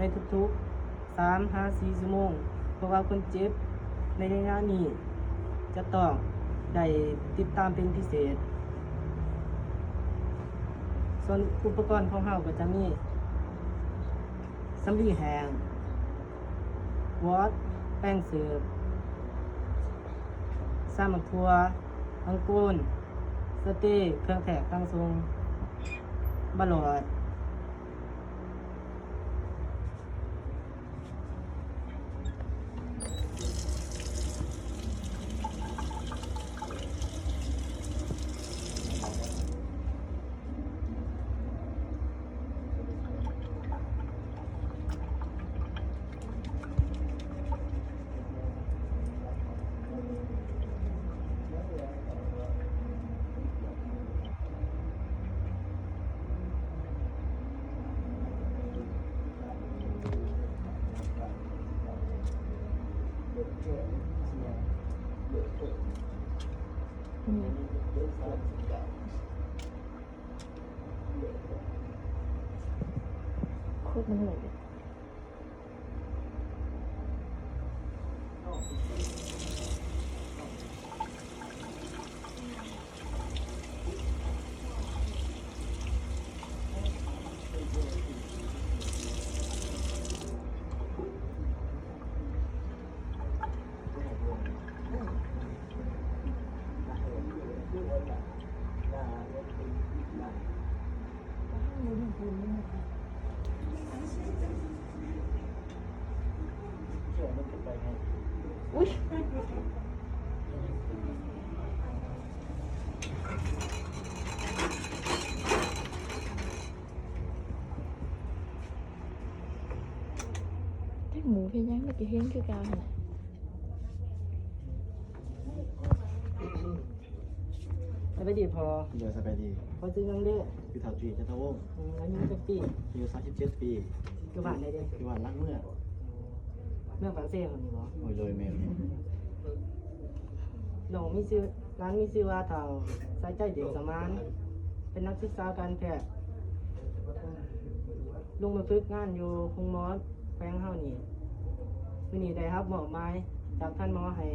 ในทุกๆ3-4 ชั่วโมงเพราะว่าคนเจ็บในระยะนี้จะต้องได้ติดตามเป็นพิเศษส่วนอุปกรณ์ของเราก็จะมีสำลีแห้งวอดแป้งเสิร์ฟสามักทั่วอังกูนสเต้เครื่องแถกตั้งทรงบะหลอดโคตรมันเหนื่อยเลยอุ้ยแค่หมูเพียงยังไม่กี่เฮงคือการน่ะ สบายดีพอ โดยสบายดี พอซื้อยังเด้อ พี่เถาจีจันทวงศ์ อายุจักปี อายุ37 ปี อยู่บ้านได้เด้อ ที่วันรักเมื่อ เมืองปากเซ่ของนี่บ่ โดยโดยแมว น้องมีชื่อร้านมีชื่อว่าเฒ่าสายใจเด็กสมานเป็นนักศึกษาการแพทย์ลงมาฝึกงานอยู่คงมอสแขวงเฮานี่มื้อนี้ได้รับมอบหมายจากท่านหมอให้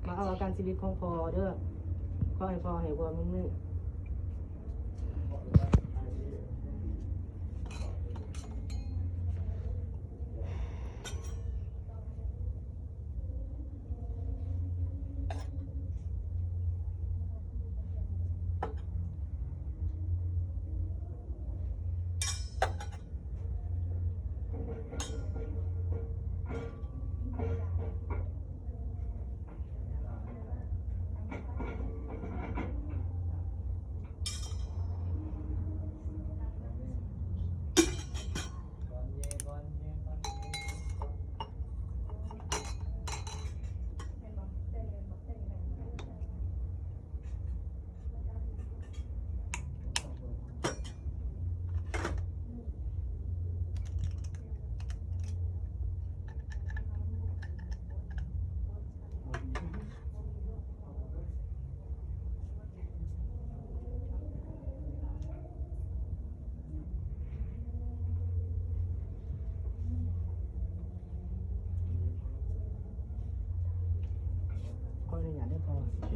มาเอาอาการชีวิตของพ่อเด้อขอให้พ่อให้ความมือขออนุญาตได้พอ โอเค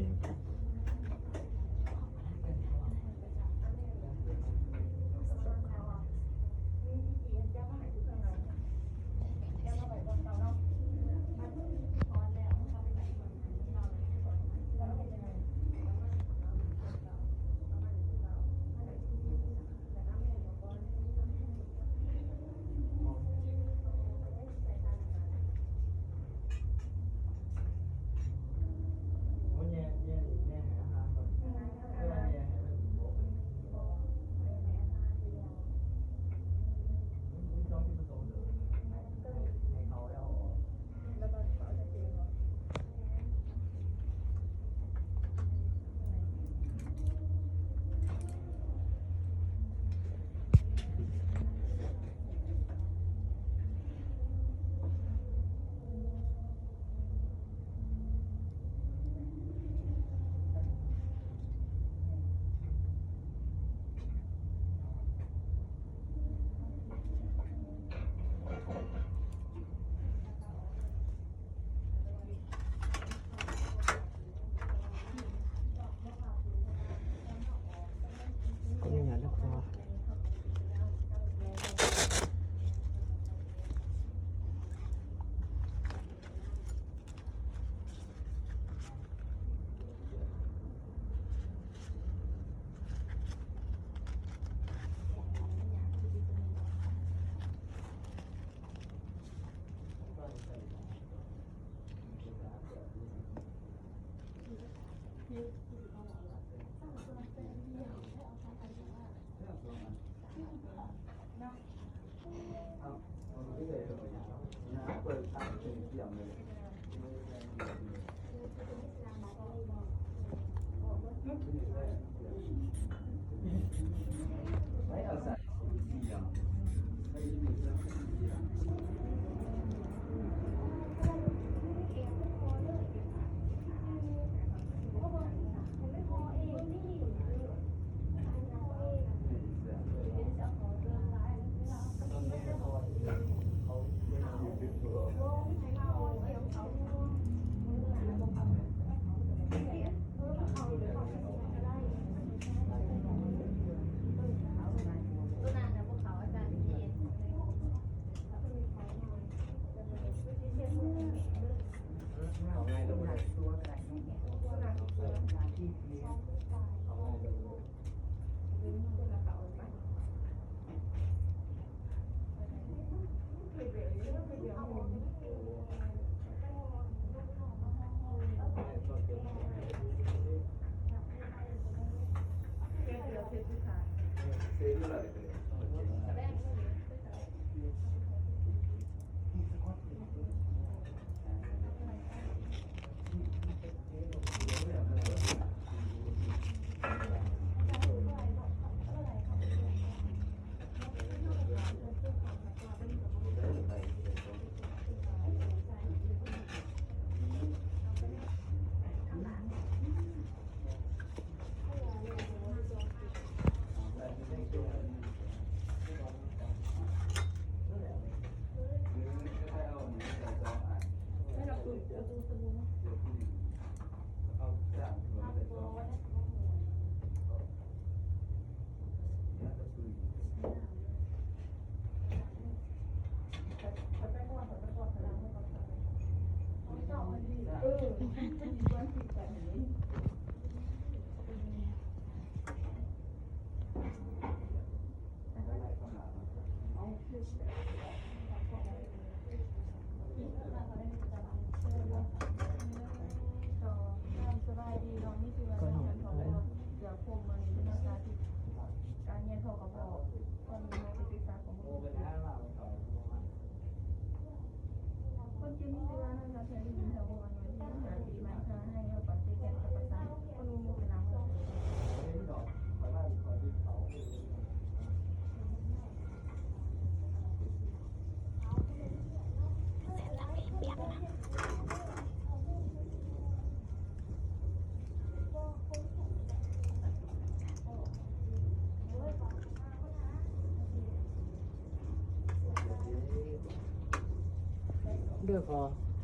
เด้อพอ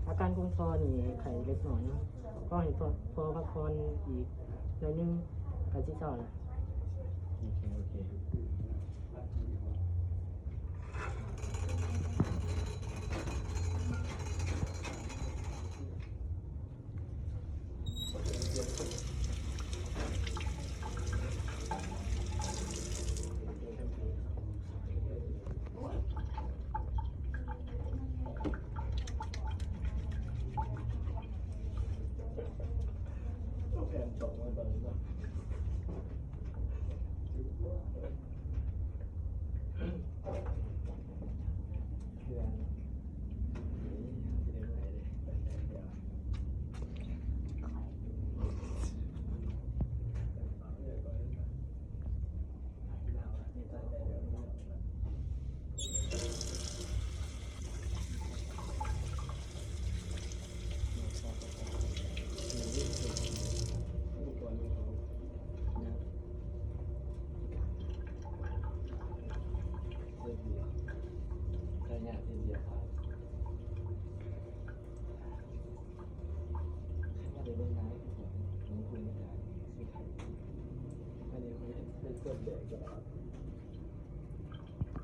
อาการของพอนี่ไข้เล็กน้อยเนาะก็ให้พอพักผ่อนอีกหน่อยนึงก็สิเช้าละ โอเค